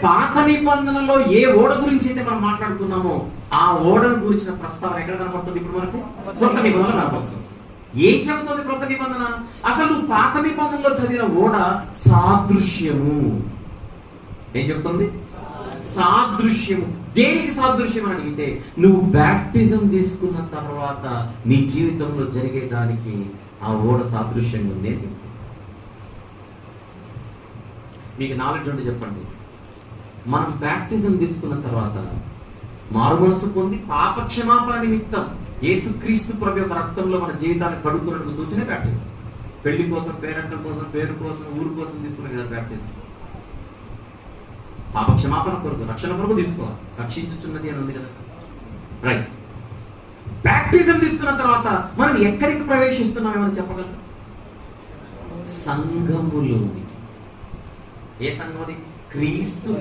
పాత నిబంధనలో ఏ ఓడ గురించి అయితే మనం మాట్లాడుకున్నామో ఆ ఓడను గురించిన ప్రస్తావన ఎక్కడ కనపడుతుంది? ఇప్పుడు మనకు కొత్త నిబంధనలో కనపడుతుంది. ఏం చెబుతుంది కొత్త నిబంధన? అసలు పాత నిబంధనలో చదివిన ఓడ సాదృశ్యము. ఏం చెప్తుంది? సాదృశ్యము. దేనికి సాదృశ్యం అని అడిగితే, నువ్వు బ్యాప్టిజం తీసుకున్న తర్వాత నీ జీవితంలో జరిగేదానికి ఆ ఓడ సాదృశ్యంగా ఉంది అని చెప్తుంది. మీకు నాలెడ్జ్ ఉంటే చెప్పండి. మనం బ్యాప్టిజం తీసుకున్న తర్వాత మారు మనసు పొంది పాప క్షమాపణ నిమిత్తం యేసుక్రీస్తు ప్రభు యొక్క రక్తంలో మన జీవితాన్ని కడుక్కున్నట్టు సూచనే బ్యాప్టిజం. పెళ్లి కోసం, పేరెంట్ల కోసం, పేరు కోసం, ఊరు కోసం తీసుకునే కదా బ్యాప్టిజం. పాప క్షమాపణ కొరకు, రక్షణ కొరకు తీసుకోవాలి. రక్షించుచున్నది అని ఉంది కదా, రైట్. బ్యాప్టిజం తీసుకున్న తర్వాత మనం ఎక్కడికి ప్రవేశిస్తున్నామేమని చెప్పగలం? సంఘములోని. ఏ సంఘం అది? క్రీస్తు